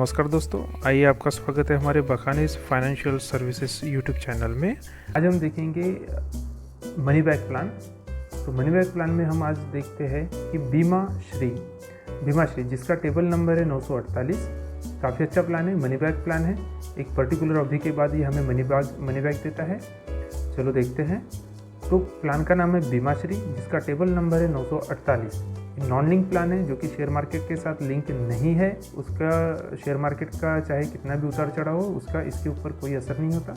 नमस्कार दोस्तों, आइए आपका स्वागत है हमारे बखानीज फाइनेंशियल सर्विसेज यूट्यूब चैनल में। आज हम देखेंगे मनी बैक प्लान। तो मनी बैक प्लान में हम आज देखते हैं कि बीमा श्री जिसका टेबल नंबर है 948। काफ़ी अच्छा प्लान है, मनी बैक प्लान है। एक पर्टिकुलर अवधि के बाद ये हमें मनी बैक देता है। चलो देखते हैं। तो प्लान का नाम है बीमा श्री, जिसका टेबल नंबर है 948। नॉन लिंक प्लान है जो कि शेयर मार्केट के साथ लिंक नहीं है। उसका शेयर मार्केट का चाहे कितना भी उतार चढ़ाव हो, उसका इसके ऊपर कोई असर नहीं होता।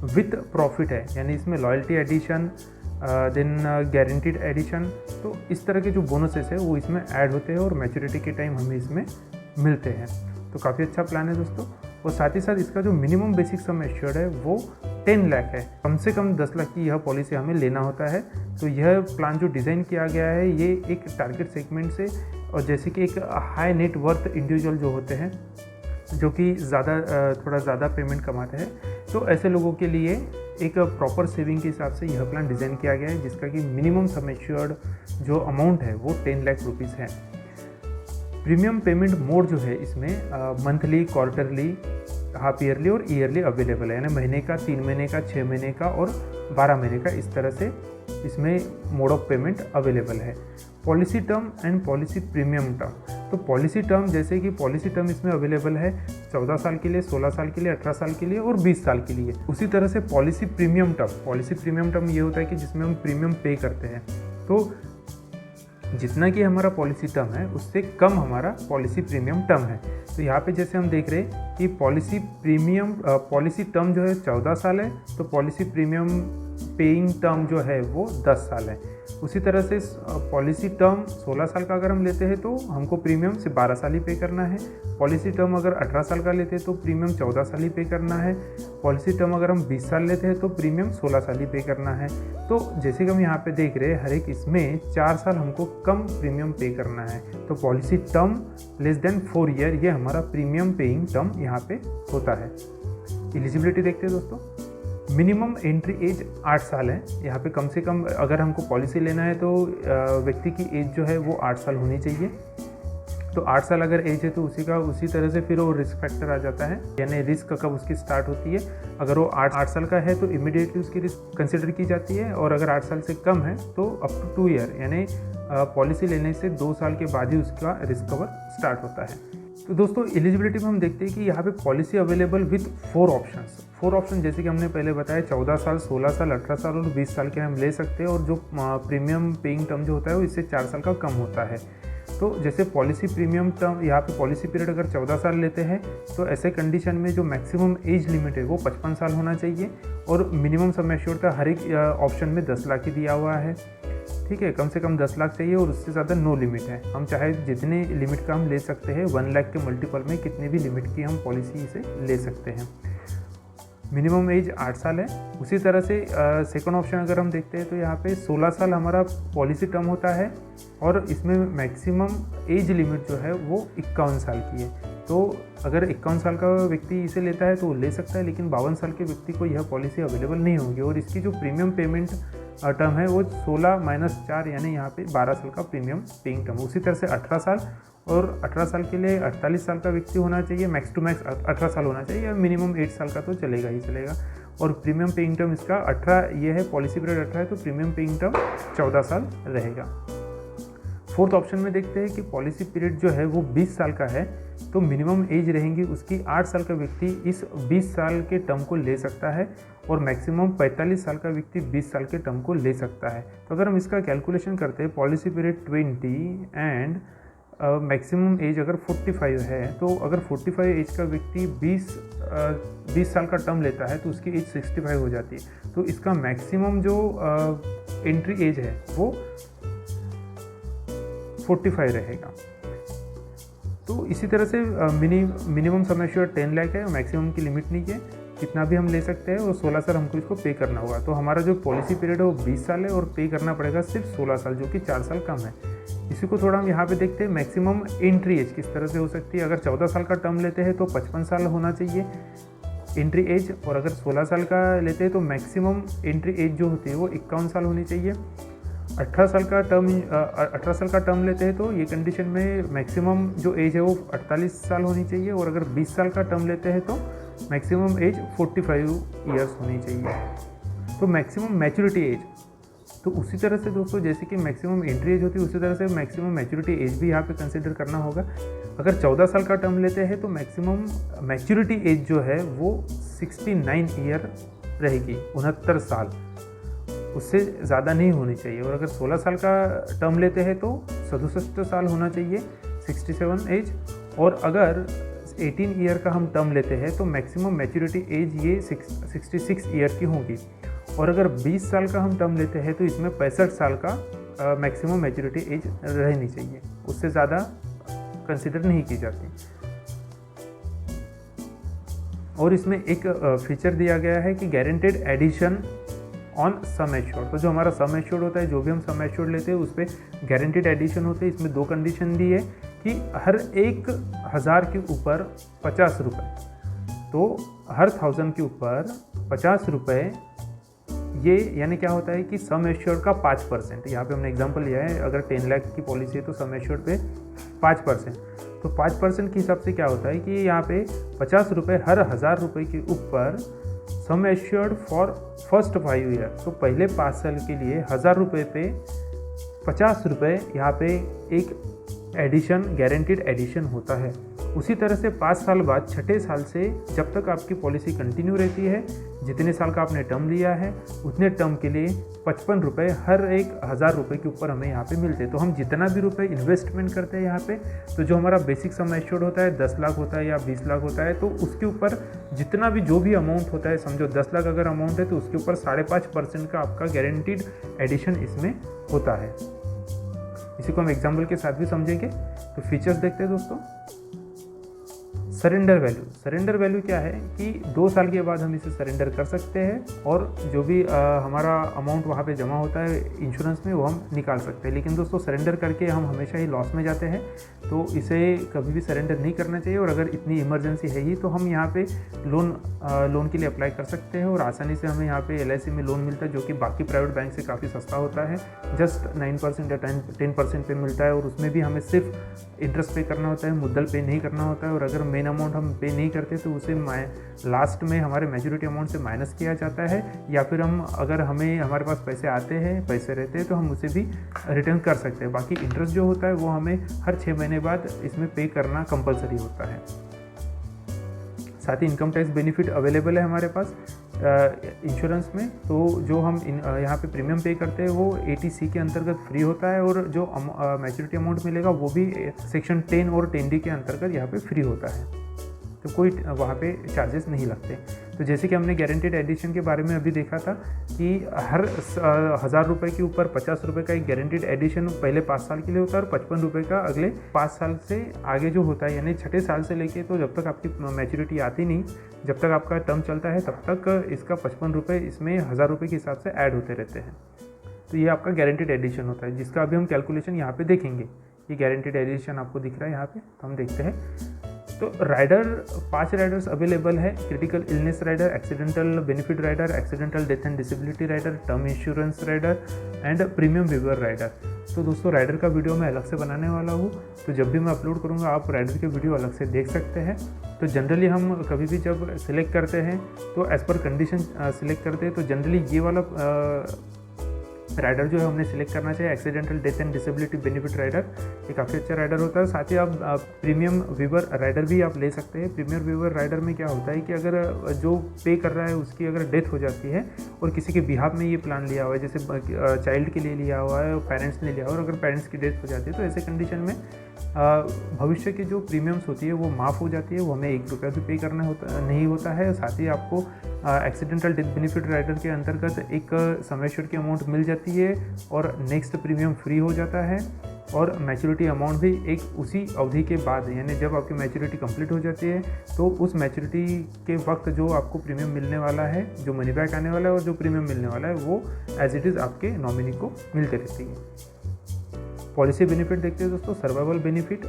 विथ प्रॉफिट है, यानी इसमें loyalty addition, then guaranteed addition, तो इस तरह के जो बोनसेस है वो इसमें ऐड होते हैं और मैच्योरिटी के टाइम हमें इसमें मिलते हैं। तो काफ़ी अच्छा प्लान है दोस्तों। और साथ ही साथ इसका जो मिनिमम बेसिक सम एश्योर्ड है वो 10 लाख है। कम से कम 10 लाख की यह पॉलिसी हमें लेना होता है। तो यह प्लान जो डिज़ाइन किया गया है ये एक टारगेट सेगमेंट से, और जैसे कि एक हाई नेट वर्थ इंडिविजुअल जो होते हैं, जो कि थोड़ा ज़्यादा पेमेंट कमाते हैं, तो ऐसे लोगों के लिए एक प्रॉपर सेविंग के हिसाब से यह प्लान डिज़ाइन किया गया है, जिसका कि मिनिमम सम एश्योर्ड जो अमाउंट है वो 10 लाख रुपीज़ है। प्रीमियम पेमेंट मोड जो है इसमें मंथली, क्वार्टरली, हाफ ईयरली और ईयरली अवेलेबल है, यानी महीने का, 3 महीने का, 6 महीने का और 12 महीने का, इस तरह से इसमें मोड ऑफ पेमेंट अवेलेबल है। Policy term and policy premium term. तो पॉलिसी टर्म, जैसे कि पॉलिसी टर्म इसमें अवेलेबल है 14 साल के लिए, 16 साल के लिए, 18 साल के लिए और 20 साल के लिए। उसी तरह से पॉलिसी प्रीमियम टर्म ये होता है कि जिसमें हम प्रीमियम पे करते हैं। तो जितना कि हमारा पॉलिसी टर्म है उससे कम हमारा पॉलिसी प्रीमियम टर्म है। तो यहाँ पे जैसे हम देख रहे हैं कि पॉलिसी टर्म जो है 14 साल है, तो पॉलिसी प्रीमियम पेइंग टर्म जो है वो 10 साल है। उसी तरह से पॉलिसी टर्म 16 साल का अगर हम लेते हैं तो हमको प्रीमियम सिर्फ 12 साल ही पे करना है। पॉलिसी टर्म अगर 18 साल का लेते हैं तो प्रीमियम 14 साल ही पे करना है। पॉलिसी टर्म अगर हम 20 साल लेते हैं तो प्रीमियम 16 साल ही पे करना है। तो जैसे कि हम यहाँ पे देख रहे हैं, हर एक इसमें 4 साल हमको कम प्रीमियम पे करना है। तो policy term less than 4 year, ये हमारा प्रीमियम पेइंग टर्म यहाँ पे होता है। एलिजिबिलिटी देखते हैं दोस्तों। मिनिमम एंट्री एज 8 साल है। यहाँ पे कम से कम अगर हमको पॉलिसी लेना है तो व्यक्ति की एज जो है वो 8 साल होनी चाहिए। तो 8 साल अगर एज है तो उसी तरह से फिर वो रिस्क फैक्टर आ जाता है, यानी रिस्क कब उसकी स्टार्ट होती है। अगर वो 8 साल का है तो इमीडिएटली उसकी रिस्क कंसिडर की जाती है, और अगर 8 साल से कम है तो अप टू 2 ईयर, यानी पॉलिसी लेने से 2 साल के बाद ही उसका रिस्क कवर स्टार्ट होता है। तो दोस्तों एलिजिबिलिटी में हम देखते हैं कि यहाँ पे पॉलिसी अवेलेबल विथ 4 ऑप्शन, जैसे कि हमने पहले बताया 14 साल, 16 साल, 18 साल और 20 साल के हम ले सकते हैं। और जो प्रीमियम पेइंग टर्म जो होता है वो इससे 4 साल का कम होता है। तो जैसे पॉलिसी प्रीमियम टर्म, यहाँ पे पॉलिसी पीरियड अगर 14 साल लेते हैं तो ऐसे कंडीशन में जो मैक्सिमम एज लिमिट है वो 55 साल होना चाहिए, और मिनिमम सम एश्योर्ड का हर एक ऑप्शन में 10 लाख ही दिया हुआ है। ठीक है, कम से कम 10 लाख चाहिए और उससे ज़्यादा नो लिमिट है। हम चाहे जितने लिमिट का हम ले सकते हैं, 1 लाख के मल्टीपल में कितने भी लिमिट की हम पॉलिसी से ले सकते हैं। मिनिमम एज 8 साल है। उसी तरह से सेकंड ऑप्शन अगर हम देखते हैं तो यहाँ पे 16 साल हमारा पॉलिसी टर्म होता है, और इसमें मैक्सिमम एज लिमिट जो है वो 51 साल की है। तो अगर 51 साल का व्यक्ति इसे लेता है तो वो ले सकता है, लेकिन 52 साल के व्यक्ति को यह पॉलिसी अवेलेबल नहीं होगी। और इसकी जो प्रीमियम पेमेंट टर्म है वो 16 - 4, यानी यहाँ पे 12 साल का प्रीमियम पेइंग टर्म। उसी तरह से 18 साल, और 18 साल के लिए 48 साल का व्यक्ति होना चाहिए, मैक्स टू मैक्स 18 साल होना चाहिए, या मिनिमम 8 साल का तो चलेगा ही चलेगा। और प्रीमियम पेइंग टर्म इसका 18 ये है, पॉलिसी पीरियड 18 है, तो प्रीमियम पेइंग टर्म 14 साल रहेगा। फोर्थ ऑप्शन में देखते हैं कि पॉलिसी पीरियड जो है वो 20 साल का है, तो मिनिमम एज रहेंगी उसकी 8 साल का व्यक्ति इस 20 साल के टर्म को ले सकता है, और मैक्सिमम 45 साल का व्यक्ति 20 साल के टर्म को ले सकता है। तो अगर हम इसका कैलकुलेशन करते हैं, policy period 20 and maximum age अगर 45 है, तो अगर 45 एज का व्यक्ति 20 साल का टर्म लेता है तो उसकी एज 65 हो जाती है। तो इसका मैक्सिमम जो एंट्री एज है वो 45 रहेगा। तो इसी तरह से मिनिमम सम एश्योर्ड 10 लाख है, मैक्सिमम की लिमिट नहीं है, कितना भी हम ले सकते हैं, और 16 साल हमको इसको पे करना होगा। तो हमारा जो पॉलिसी पीरियड है वो 20 साल है, और पे करना पड़ेगा सिर्फ 16 साल, जो कि 4 साल कम है। इसी को थोड़ा हम यहाँ पे देखते हैं, मैक्सिमम एंट्री एज किस तरह से हो सकती है। अगर 14 साल का टर्म लेते हैं तो 55 साल होना चाहिए एंट्री एज, और अगर 16 साल का लेते हैं तो मैक्सिमम एंट्री एज जो होती है वो 51 साल होनी चाहिए। 18 साल का टर्म 18 साल का टर्म लेते हैं तो ये कंडीशन में मैक्सिमम जो एज है वो 48 साल होनी चाहिए, और अगर 20 साल का टर्म लेते हैं तो मैक्सिमम एज 45 ईयर्स होनी चाहिए। तो मैक्सिमम मैच्योरिटी एज, तो उसी तरह से दोस्तों जैसे कि मैक्सिमम एंट्री एज होती है उसी तरह से मैक्सिमम मैच्योरिटी एज भी यहाँ पे कंसिडर करना होगा। अगर 14 साल का टर्म लेते हैं तो मैक्सिमम मैच्योरिटी एज जो है वो 69 ईयर रहेगी, 69 साल, उससे ज़्यादा नहीं होनी चाहिए। और अगर 16 साल का टर्म लेते हैं तो 67 साल होना चाहिए, 67 एज। और अगर 18 ईयर का हम टर्म लेते हैं तो मैक्सिमम मैच्योरिटी एज ये 66 ईयर की होगी। और अगर 20 साल का हम टर्म लेते हैं तो इसमें 65 साल का मैक्सिमम मैच्योरिटी एज रहनी चाहिए, उससे ज़्यादा कंसिडर नहीं की जाती। और इसमें एक फीचर दिया गया है कि guaranteed addition on sum assured. तो जो हमारा सम एश्योर्ड होता है, जो भी हम सम एश्योर्ड लेते हैं उस पर गारंटेड एडिशन होते हैं। इसमें 2 कंडीशन दी है कि हर 1000 के ऊपर 50 रुपये, तो हर 1000 के ऊपर 50 रुपये, ये यानी क्या होता है कि सम एश्योर्ड का 5%। यहाँ पे हमने एग्जांपल लिया है, अगर 10 लाख की पॉलिसी है तो सम एश्योर्ड पे 5%। तो 5% के हिसाब से क्या होता है कि यहाँ पे 50 रुपये हर 1000 रुपये के ऊपर sum assured for first 5 year. तो पहले 5 साल के लिए 1000 रुपये पे 50 रुपये यहाँ पे एक एडिशन, गारंटीड एडिशन होता है। उसी तरह से 5 साल बाद 6ठे साल से जब तक आपकी पॉलिसी कंटिन्यू रहती है, जितने साल का आपने टर्म लिया है उतने टर्म के लिए 55 रुपये हर 1000 रुपये के ऊपर हमें यहाँ पे मिलते हैं। तो हम जितना भी रुपए इन्वेस्टमेंट करते हैं यहाँ पे, तो जो हमारा बेसिक सम एश्योर्ड होता है 10 लाख होता है या 20 लाख होता है, तो उसके ऊपर जितना भी जो भी अमाउंट होता है, समझो 10 लाख अगर अमाउंट है तो उसके ऊपर 5.5% का आपका गारंटीड एडिशन इसमें होता है। इसी को हम एग्जाम्पल के साथ भी समझेंगे। तो फीचर्स देखते हैं दोस्तों। सरेंडर वैल्यू, सरेंडर वैल्यू क्या है कि 2 साल के बाद हम इसे सरेंडर कर सकते हैं और जो भी हमारा अमाउंट वहाँ पे जमा होता है इंश्योरेंस में वो हम निकाल सकते हैं। लेकिन दोस्तों सरेंडर करके हम हमेशा ही लॉस में जाते हैं, तो इसे कभी भी सरेंडर नहीं करना चाहिए। और अगर इतनी इमरजेंसी है ही तो हम यहाँ पे लोन के लिए अप्लाई कर सकते हैं और आसानी से हमें यहाँ पे LIC में लोन मिलता है, जो कि बाकी प्राइवेट बैंक से काफ़ी सस्ता होता है। जस्ट 9% या 10% पे मिलता है और उसमें भी हमें सिर्फ इंटरेस्ट पे करना होता है, मुद्दल पे नहीं करना होता है। और अगर मेन अमाउंट हम पे नहीं करते तो उसे लास्ट में हमारे मैच्योरिटी अमाउंट से माइनस किया जाता है, या फिर हम अगर हमारे पास पैसे आते हैं, पैसे रहते हैं तो हम उसे भी रिटर्न कर सकते हैं। बाकी इंटरेस्ट जो होता है वो हमें हर 6 महीने बाद इसमें पे करना कंपलसरी होता है। साथ ही इनकम टैक्स बेनिफिट अवेलेबल है हमारे पास इंश्योरेंस में। तो जो हम यहाँ पे प्रीमियम पे करते हैं वो 80C के अंतर्गत फ्री होता है, और जो मैच्योरिटी अमाउंट मिलेगा वो भी सेक्शन 10 और 10D के अंतर्गत यहाँ पे फ्री होता है, तो कोई वहाँ पे चार्जेस नहीं लगते। तो जैसे कि हमने गारंटीड एडिशन के बारे में अभी देखा था कि हर 1000 रुपये के ऊपर 50 रुपये का एक गारंटीड एडिशन पहले 5 साल के लिए होता है और 55 रुपये का अगले 5 साल से आगे जो होता है, यानी 6ठे साल से लेके तो जब तक आपकी मैच्योरिटी आती नहीं, जब तक आपका टर्म चलता है तब तक इसका 55 रुपये इसमें 1000 रुपये के हिसाब से ऐड होते रहते हैं। तो ये आपका गारंटीड एडिशन होता है, जिसका अभी हम कैलकुलेशन यहाँ पे देखेंगे। ये गारंटीड एडिशन आपको दिख रहा है यहाँ पे, तो हम देखते हैं। तो राइडर 5 राइडर्स अवेलेबल है। Critical illness rider, accidental benefit rider, accidental death and disability rider, term insurance rider and premium waiver rider. तो दोस्तों राइडर का वीडियो मैं अलग से बनाने वाला हूँ, तो जब भी मैं अपलोड करूँगा आप राइडर के वीडियो अलग से देख सकते हैं। तो जनरली हम कभी भी जब सिलेक्ट करते हैं तो एज़ पर कंडीशन सिलेक्ट करते हैं, तो जनरली ये वाला राइडर जो है हमने सिलेक्ट करना चाहिए, accidental death and disability benefit rider. ये काफ़ी अच्छा राइडर होता है। साथ ही आप प्रीमियम वीवर राइडर भी आप ले सकते हैं। प्रीमियम वीवर राइडर में क्या होता है कि अगर जो पे कर रहा है उसकी अगर डेथ हो जाती है और किसी के बिहाफ में ये प्लान लिया हुआ है, जैसे चाइल्ड के लिए लिया हुआ है और पेरेंट्स ने लिया हुआ है, और अगर पेरेंट्स की डेथ हो जाती है तो ऐसे कंडीशन में भविष्य की जो प्रीमियम्स होती है वो माफ़ हो जाती है, वो हमें 1 रुपया भी पे करना नहीं होता है। साथ ही आपको एक्सीडेंटल डेथ बेनिफिट राइडर के अंतर्गत एक सम एश्योर्ड की अमाउंट मिल जाती है और नेक्स्ट प्रीमियम फ्री हो जाता है, और मैच्योरिटी अमाउंट भी एक उसी अवधि के बाद, यानी जब आपकी मैच्योरिटी कंप्लीट हो जाती है तो उस मैच्योरिटी के वक्त जो आपको प्रीमियम मिलने वाला है, जो मनी बैक आने वाला है और जो प्रीमियम मिलने वाला है वो एज इट इज़ आपके नॉमिनी को मिलते रहती है। पॉलिसी बेनिफिट देखते हैं दोस्तों। सर्वाइवल बेनिफिट,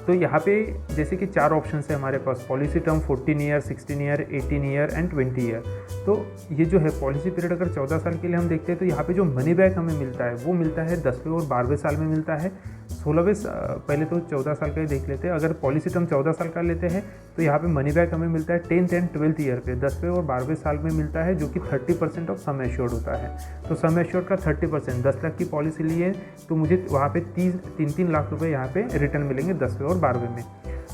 तो यहाँ पे जैसे कि 4 ऑप्शन है हमारे पास, policy term 14 year, 16 year, 18 year and 20 year. तो ये जो है पॉलिसी पीरियड अगर 14 साल के लिए हम देखते हैं तो यहाँ पे जो मनी बैक हमें मिलता है वो मिलता है 10वें और 12वें साल में मिलता है। 16वें पहले तो 14 साल का ही देख लेते हैं। अगर पॉलिसी टर्म 14 साल का लेते हैं तो यहाँ पे मनी बैक हमें मिलता है 10th एंड 12th ईयर पे, 10वें और 12वें साल में मिलता है, जो कि 30% ऑफ सम एश्योर्ड होता है। तो सम एश्योर्ड का 30%, 10 लाख की पॉलिसी ली है तो मुझे वहाँ पे 3 लाख रुपए यहाँ पे रिटर्न मिलेंगे 10वें और 12वें में।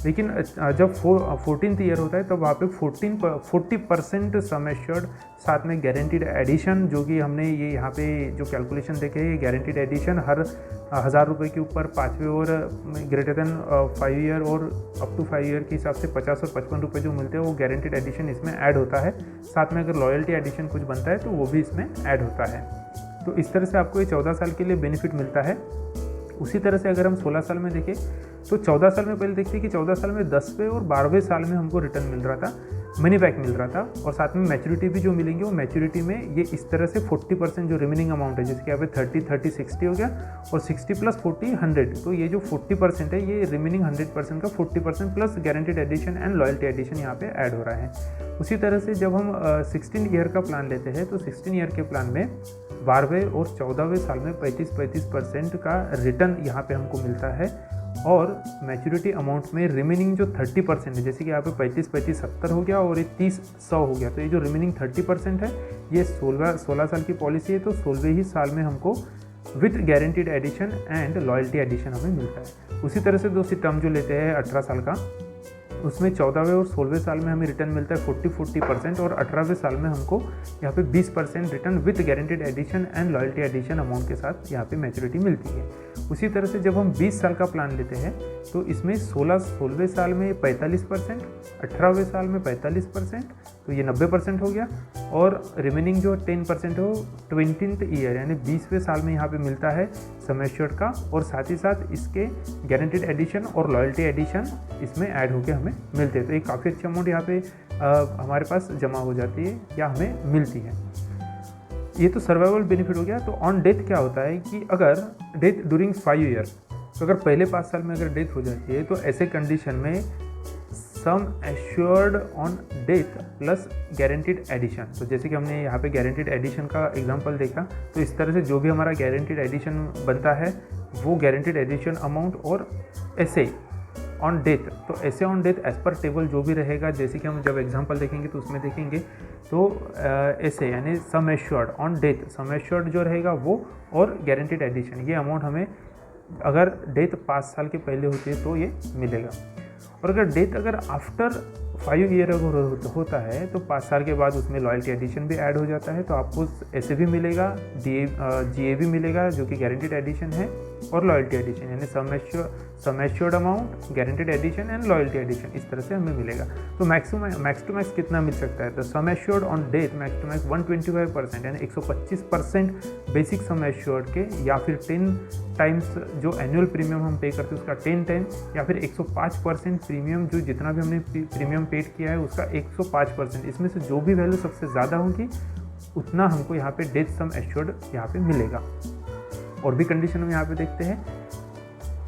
लेकिन जब 14th ईयर होता है तब वहाँ पे 40% सम एश्योर्ड, साथ में गारंटीड एडिशन, जो कि हमने ये यहाँ पे जो कैलकुलेशन देखे हैं, गारंटीड एडिशन हर 1000 रुपये के ऊपर 5वें और ग्रेटर देन 5 ईयर और अप टू 5 ईयर के हिसाब से 50 और 55 रुपये जो मिलते हैं वो गारंटीड एडिशन इसमें ऐड होता है। साथ में अगर लॉयल्टी एडिशन कुछ बनता है तो वो भी इसमें ऐड होता है। तो इस तरह से आपको ये 14 साल के लिए बेनिफिट मिलता है। उसी तरह से अगर हम 16 साल में देखें तो 14 साल में पहले देखते हैं कि 14 साल में 10वें और 12वें साल में हमको रिटर्न मिल रहा था, मनी बैक मिल रहा था, और साथ में मैच्योरिटी भी जो मिलेंगे वो मैच्योरिटी में ये इस तरह से 40% जो रिमेनिंग अमाउंट है, जैसे कि यहाँ पे 30, 60 हो गया और 60 प्लस 40, 100। तो ये जो 40% है ये रिमेनिंग 100% का 40% plus guaranteed addition and loyalty addition यहाँ पे ऐड हो रहा है। उसी तरह से जब हम 16 ईयर का प्लान लेते हैं तो 16 ईयर के प्लान में 12वें और 14वें साल में 35% का रिटर्न यहाँ पे हमको मिलता है, और मैच्योरिटी अमाउंट में रिमेनिंग जो 30% है, जैसे कि यहाँ पे 35 70 हो गया और ये 30 100 हो गया, तो ये जो रिमेनिंग 30% है ये 16 साल की पॉलिसी है, तो 16वें ही साल में हमको with guaranteed addition and loyalty addition हमें मिलता है। उसी तरह से दूसरी टर्म जो लेते हैं 18 साल का, उसमें 14वें और 16वें साल में हमें रिटर्न मिलता है 40% और 18वें साल में हमको यहाँ पे 20% return with guaranteed addition and loyalty addition amount के साथ यहाँ पे मैच्योरिटी मिलती है। उसी तरह से जब हम 20 साल का प्लान लेते हैं तो इसमें 16वें साल में 45%, 18वें साल में 45%, तो ये 90% हो गया, और रिमेनिंग जो 10% हो 20th ईयर यानी 20वें साल में यहाँ पे मिलता है सम एश्योर्ड का, और साथ ही साथ इसके गारंटीड एडिशन और लॉयल्टी एडिशन इसमें ऐड होकर हमें मिलते हैं। तो एक काफ़ी अच्छी अमाउंट यहाँ पे हमारे पास जमा हो जाती है या हमें मिलती है। ये तो सर्वाइवल बेनिफिट हो गया। तो ऑन डेथ क्या होता है कि अगर डेथ ड्यूरिंग 5 ईयर, तो अगर पहले 5 साल में अगर डेथ हो जाती है तो ऐसे कंडीशन में sum assured on death plus guaranteed addition, तो जैसे कि हमने यहाँ पे गारंटीड एडिशन का एग्जांपल देखा, तो इस तरह से जो भी हमारा गारंटीड एडिशन बनता है वो गारंटीड एडिशन अमाउंट और ऐसे ऑन डेथ, तो ऐसे on death as per table जो भी रहेगा, जैसे कि हम जब एग्जांपल देखेंगे तो उसमें देखेंगे, तो ऐसे यानी sum assured on death, sum assured जो रहेगा वो और गारंटीड एडिशन, ये अमाउंट हमें अगर डेथ 5 साल के पहले होती है तो ये मिलेगा। और अगर डेथ अगर आफ्टर 5 ईयर अगर होता है तो 5 साल के बाद उसमें लॉयल्टी एडिशन भी ऐड हो जाता है, तो आपको ऐसे भी मिलेगा, GA भी मिलेगा जो कि गारंटीड एडिशन है, और लॉयल्टी एडिशन यानी sum assured amount, guaranteed addition and loyalty addition, इस तरह से हमें मिलेगा। तो मैक्स टू मैक्स कितना मिल सकता है, तो sum assured on death max to max 125% यानी 125% बेसिक सम एश्योर्ड के, या फिर 10 टाइम्स जो एनुअल प्रीमियम हम पे करते हैं उसका 10 टाइम, या फिर 105% प्रीमियम, जो जितना भी हमने प्रीमियम पेड किया है उसका 105%, इसमें से जो भी वैल्यू सबसे ज़्यादा होगी उतना हमको यहाँ पे डेथ सम एश्योर्ड यहाँ पे मिलेगा। और भी कंडीशन हम यहाँ पे देखते हैं,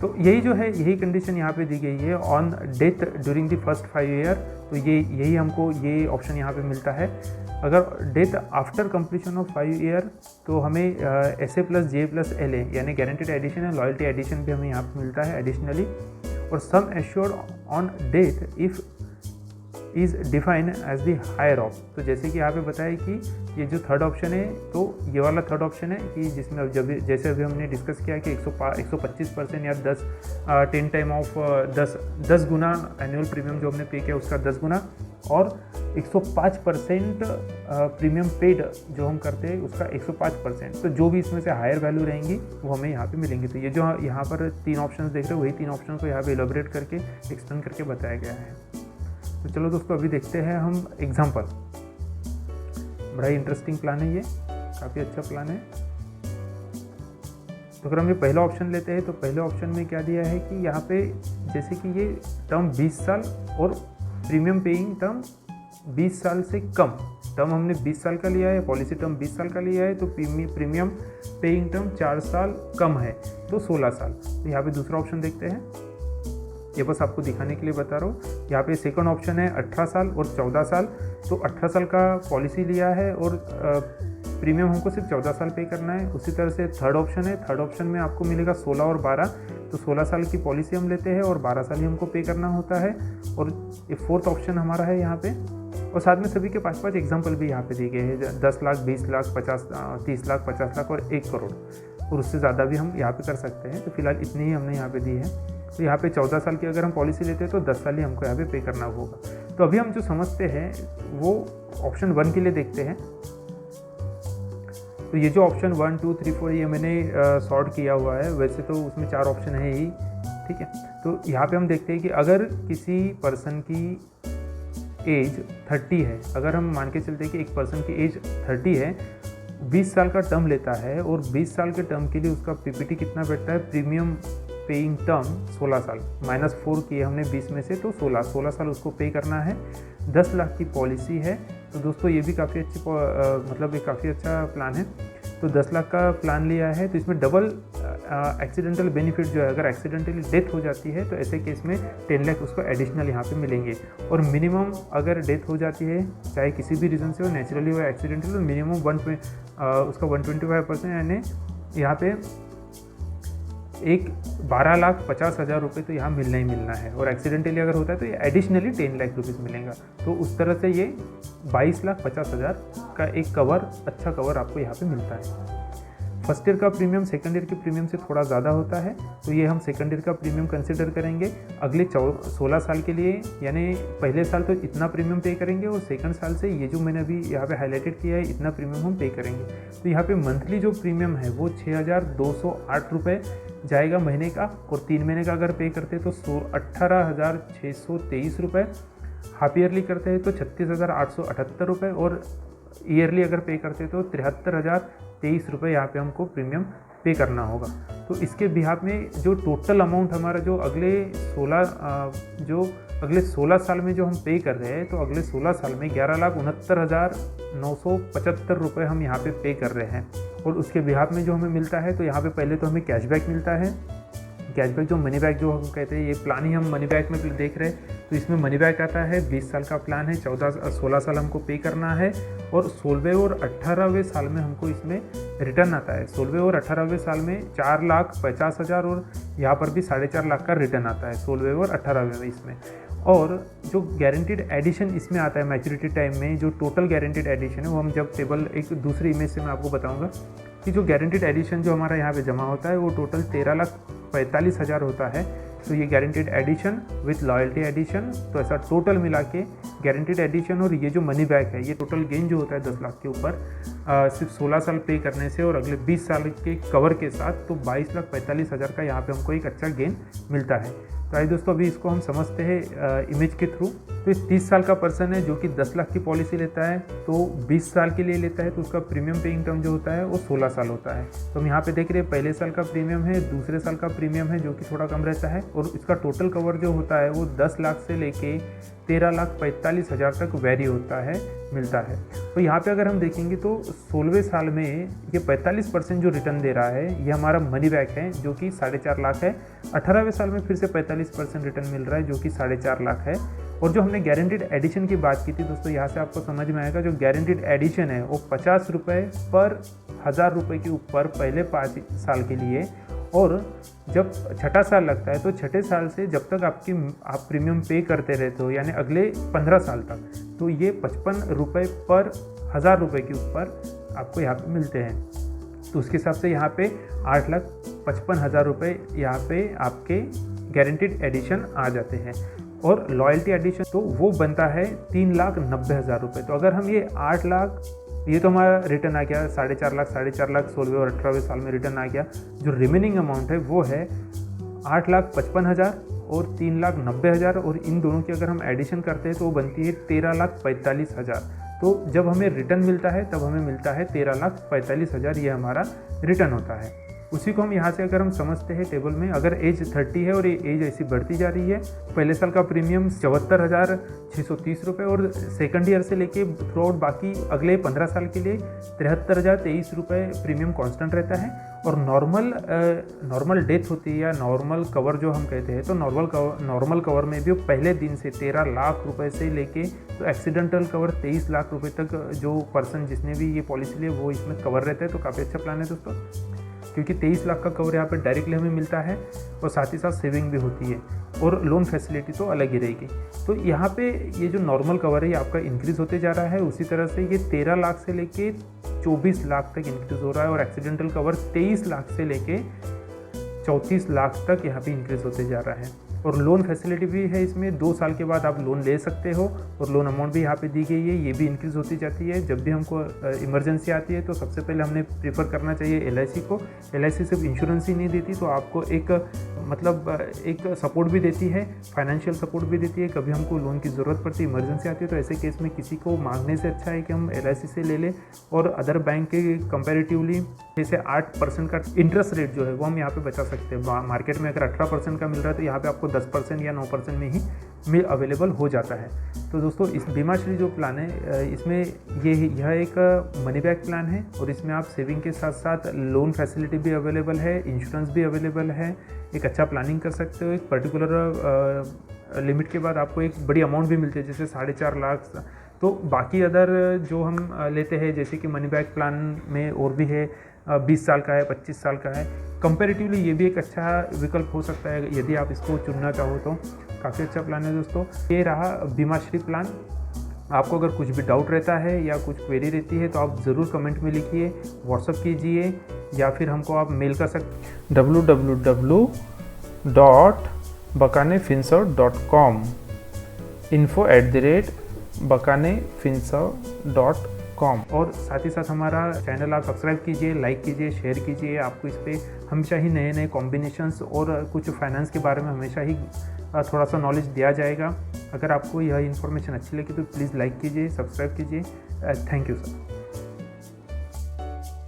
तो यही जो है यही कंडीशन यहाँ पे दी गई है on death during the first 5 year, तो यही हमको ये ऑप्शन यहाँ पे मिलता है। अगर death after completion of 5 year तो हमें SA plus GA plus LA यानी गारंटीड एडिशन है, लॉयल्टी एडिशन भी हमें यहाँ पे मिलता है एडिशनली, और sum assured on death if is define as the higher of, तो जैसे कि यहाँ पे बताया कि ये जो थर्ड ऑप्शन है, तो ये वाला थर्ड ऑप्शन है कि जिसमें जैसे अभी हमने डिस्कस किया कि 125% या 10 time of 10 Guna annual premium जो हमने पे किया उसका 10 गुना, और 105% प्रीमियम पेड जो हम करते हैं उसका 105%, तो जो भी इसमें से हायर वैल्यू रहेंगी वो हमें यहाँ पे मिलेंगी। तो ये जो यहाँ पर 3 ऑप्शंस देख रहे हो वही 3 ऑप्शन को यहाँ पे एलोबरेट करके एक्सप्लेन करके बताया गया है। तो चलो दोस्तों अभी देखते हैं हम एग्जाम्पल। बड़ा ही इंटरेस्टिंग प्लान है, ये काफ़ी अच्छा प्लान है। तो अगर हम ये पहला ऑप्शन लेते हैं तो पहले ऑप्शन में क्या दिया है कि यहाँ पे जैसे कि ये टर्म 20 साल और प्रीमियम पेइंग टर्म 20 साल से कम, टर्म हमने 20 साल का लिया है, पॉलिसी टर्म 20 साल का लिया है, तो प्रीमियम पेइंग टर्म 4 साल कम है तो 16 साल। तो यहाँ पे दूसरा ऑप्शन देखते हैं। ये बस आपको दिखाने के लिए बता रहा हूँ। यहाँ पे सेकंड ऑप्शन है 18 साल और 14 साल। तो 18 साल का पॉलिसी लिया है और प्रीमियम हमको सिर्फ 14 साल पे करना है। उसी तरह से थर्ड ऑप्शन है, थर्ड ऑप्शन में आपको मिलेगा 16 और 12। तो 16 साल की पॉलिसी हम लेते हैं और 12 साल ही हमको पे करना होता है। और ये फोर्थ ऑप्शन हमारा है यहाँ पे। और साथ में सभी के 5-5 एग्जाम्पल भी यहाँ पे दिए गए हैं, 10 लाख, 20 लाख, 30 लाख, 50 लाख और 1 करोड़, और उससे ज़्यादा भी हम यहाँ पे कर सकते हैं। तो फिलहाल इतनी ही हमने यहाँ पे दी है। तो यहाँ पे 14 साल की अगर हम पॉलिसी लेते हैं तो 10 साल ही हमको यहाँ पे करना होगा। तो अभी हम जो समझते हैं वो ऑप्शन 1 के लिए देखते हैं। तो ये जो ऑप्शन 1, 2, 3, 4 ये मैंने सॉर्ट किया हुआ है। वैसे तो उसमें 4 ऑप्शन है ही, ठीक है। तो यहाँ पे हम देखते हैं कि अगर किसी पर्सन की एज 30 है, अगर हम मान के चलते हैं कि एक पर्सन की एज 30 है, 20 साल का टर्म लेता है और 20 साल के टर्म के लिए उसका पीपीटी कितना बैठता है, प्रीमियम पेइंग टर्म 16 साल, -4 किए हमने 20 में से, तो 16 साल उसको पे करना है। 10 लाख की पॉलिसी है। तो दोस्तों ये भी काफ़ी अच्छी मतलब एक काफ़ी अच्छा प्लान है। तो 10 लाख का प्लान लिया है। तो इसमें डबल एक्सीडेंटल बेनिफिट जो है, अगर एक्सीडेंटली डेथ हो जाती है तो ऐसे केस में 10 लाख उसको एडिशनल यहाँ पे मिलेंगे। और मिनिमम अगर डेथ हो जाती है, चाहे किसी भी रीज़न से हो, नेचुरली हो एक्सीडेंटली, तो मिनिमम उसका 125% यानी यहाँ पे 12,50,000 रुपये तो यहाँ मिलना ही मिलना है। और एक्सीडेंटली अगर होता है तो ये एडिशनली 10 लाख रुपीज़ मिलेगा। तो उस तरह से ये 22,50,000 का एक कवर, अच्छा कवर आपको यहाँ पे मिलता है। फर्स्ट ईयर का प्रीमियम सेकंड ईयर के प्रीमियम से थोड़ा ज़्यादा होता है, तो ये हम सेकंड ईयर का प्रीमियम कंसिडर करेंगे। अगले 16 साल के लिए, यानी पहले साल तो इतना प्रीमियम पे करेंगे और सेकंड साल से ये जो मैंने अभी यहाँ पे हाईलाइटेड किया है इतना प्रीमियम हम पे करेंगे। तो यहाँ पे मंथली जो प्रीमियम है वो 6,208 रुपये जाएगा महीने का। और 3 महीने का अगर पे करते हैं तो 18,623 रुपये। हाफ ईयरली करते हैं तो 36,878 रुपये। और ईयरली अगर पे करते हैं तो 73,023 रुपये यहाँ पे हमको प्रीमियम पे करना होगा। तो इसके बिहाफ में जो टोटल अमाउंट हमारा जो अगले 16 साल में जो हम पे कर रहे हैं, तो अगले 16 साल में 11,69,975 रुपये हम यहाँ पे कर रहे हैं। और उसके बिहाफ में जो हमें मिलता है, तो यहाँ पे पहले तो हमें कैशबैक मिलता है। कैशबैक जो मनी बैक जो हम कहते हैं, ये प्लान ही हम मनी बैक में देख रहे हैं। तो इसमें मनी बैक आता है, 20 साल का प्लान है, 16 साल हमको पे करना है। और 16वें और 18वें साल में हमको इसमें रिटर्न आता है। 16वें और 18वें साल में 4,50,000 और यहाँ पर भी 4.5 लाख का रिटर्न आता है 16वें और 18वें में इसमें। और जो गारंटीड एडिशन इसमें आता है मैच्योरिटी टाइम में, जो टोटल गारंटीड एडिशन है वो हम जब टेबल एक दूसरी इमेज से मैं आपको बताऊंगा कि जो गारंटीड एडिशन जो हमारा यहाँ पे जमा होता है वो टोटल 13,45,000 होता है। तो ये guaranteed addition with loyalty addition, तो ऐसा टोटल मिला के गारंटीड एडिशन और ये जो मनी बैक है, ये टोटल गेन जो होता है 10 लाख के ऊपर सिर्फ 16 साल पे करने से और अगले 20 साल के कवर के साथ, तो 22,45,000 का यहाँ पे हमको एक अच्छा गेन मिलता है। तो आइए दोस्तों अभी इसको हम समझते हैं इमेज के थ्रू। तो इस 30 साल का पर्सन है जो कि 10 लाख की पॉलिसी लेता है, तो 20 साल के लिए लेता है, तो उसका प्रीमियम पेइंग टर्म जो होता है वो 16 साल होता है। तो हम यहाँ पे देख रहे हैं पहले साल का प्रीमियम है, दूसरे साल का प्रीमियम है जो कि थोड़ा कम रहता है। और इसका टोटल कवर जो होता है वो 10 लाख से लेके 13,45,000 तक वेरी होता है, मिलता है। तो यहाँ पे अगर हम देखेंगे तो 16वें साल में ये 45% जो रिटर्न दे रहा है ये हमारा मनी बैक है जो कि 4.5 लाख है। 18वें साल में फिर से 45% रिटर्न मिल रहा है जो कि 4.5 लाख है। और जो हमने गारंटीड एडिशन की बात की थी दोस्तों, यहाँ से आपको समझ में आएगा जो गारंटीड एडिशन है वो 50 रुपये पर 1000 रुपये के ऊपर पहले 5 साल के लिए। और जब छठा साल लगता है तो छठे साल से जब तक आप प्रीमियम पे करते रहते हो, यानी अगले 15 साल तक, तो ये 55 रुपये पर 1000 रुपये के ऊपर आपको यहाँ पे मिलते हैं। तो उसके हिसाब से यहाँ पे 8,55,000 रुपये यहाँ पे आपके गारंटीड एडिशन आ जाते हैं। और लॉयल्टी एडिशन तो वो बनता है 3,90,000 रुपये। तो अगर हम ये 8 लाख, ये तो हमारा रिटर्न आ गया 4.5 लाख 16वें और 18वें साल में रिटर्न आ गया। जो रिमेनिंग अमाउंट है वो है 8,55,000 और 3,90,000, और इन दोनों की अगर हम एडिशन करते हैं तो वो बनती है 13,45,000। तो जब हमें रिटर्न मिलता है तब हमें मिलता है 13,45,000, ये हमारा रिटर्न होता है। उसी को हम यहाँ से अगर हम समझते हैं टेबल में, अगर एज 30 है और ये एज ऐसी बढ़ती जा रही है, पहले साल का प्रीमियम 74,630 रुपये और सेकंड ईयर से लेके थ्रू आउट बाकी अगले 15 साल के लिए 73,023 रुपये प्रीमियम कांस्टेंट रहता है। और नॉर्मल डेथ होती है या नॉर्मल कवर जो हम कहते हैं, तो नॉर्मल कवर में भी पहले दिन से 13 लाख रुपए से लेके तो एक्सीडेंटल कवर 23 लाख रुपए तक जो पर्सन जिसने भी ये पॉलिसी ली वो इसमें कवर रहता है। तो काफ़ी अच्छा प्लान है दोस्तों, क्योंकि 23 लाख का कवर यहाँ पे डायरेक्टली हमें मिलता है और साथ ही साथ सेविंग भी होती है और लोन फैसिलिटी तो अलग ही रहेगी। तो यहाँ पे ये जो नॉर्मल कवर है ये आपका इंक्रीज़ होते जा रहा है, उसी तरह से ये 13 लाख से लेके 24 लाख तक इंक्रीज़ हो रहा है और एक्सीडेंटल कवर 23 लाख से लेके 34 लाख तक यहाँ पे इंक्रीज़ होते जा रहा है। और लोन फैसिलिटी भी है इसमें, 2 साल के बाद आप लोन ले सकते हो और लोन अमाउंट भी यहाँ पे दी गई है, ये भी इंक्रीज़ होती जाती है। जब भी हमको इमरजेंसी आती है तो सबसे पहले हमने प्रीफर करना चाहिए LIC को। LIC सिर्फ इंश्योरेंस ही नहीं देती, तो आपको एक सपोर्ट भी देती है, फाइनेंशियल सपोर्ट भी देती है। कभी हमको लोन की ज़रूरत पड़ती है, इमरजेंसी आती है, तो ऐसे केस में किसी को मांगने से अच्छा है कि हम LIC से ले लें। और अदर बैंक के कंपेरेटिवली जैसे 8% का इंटरेस्ट रेट जो है वो हम यहाँ पे बचा सकते हैं। मार्केट में अगर 18% का मिल रहा है तो यहाँ पे आपको 10% या 9% में ही अवेलेबल हो जाता है। तो दोस्तों इस बीमाश्री जो प्लान है इसमें यह एक मनी बैक प्लान है और इसमें आप सेविंग के साथ साथ लोन फैसिलिटी भी अवेलेबल है, इंश्योरेंस भी अवेलेबल है, एक अच्छा प्लानिंग कर सकते हो। एक पर्टिकुलर लिमिट के बाद आपको एक बड़ी अमाउंट भी मिलती है, जैसे 4.5 लाख। तो बाकी अदर जो हम लेते हैं जैसे कि मनी बैक प्लान में और भी है, 20 साल का है, 25 साल का है, कंपैरेटिवली ये भी एक अच्छा विकल्प हो सकता है यदि आप इसको चुनना चाहो तो। काफ़ी अच्छा प्लान है दोस्तों। ये रहा बीमाश्री प्लान। आपको अगर कुछ भी डाउट रहता है या कुछ क्वेरी रहती है तो आप ज़रूर कमेंट में लिखिए, व्हाट्सअप कीजिए या फिर हमको आप मेल कर सकते www.bakanefinserv.com info@bakanefinserv.com। और साथ ही साथ हमारा चैनल आप सब्सक्राइब कीजिए, लाइक कीजिए, शेयर कीजिए। आपको इस पर हमेशा ही नए नए कॉम्बिनेशंस और कुछ फाइनेंस के बारे में हमेशा ही थोड़ा सा नॉलेज दिया जाएगा। अगर आपको यह इन्फॉर्मेशन अच्छी लगी तो प्लीज़ लाइक कीजिए, सब्सक्राइब कीजिए। Thank you sir.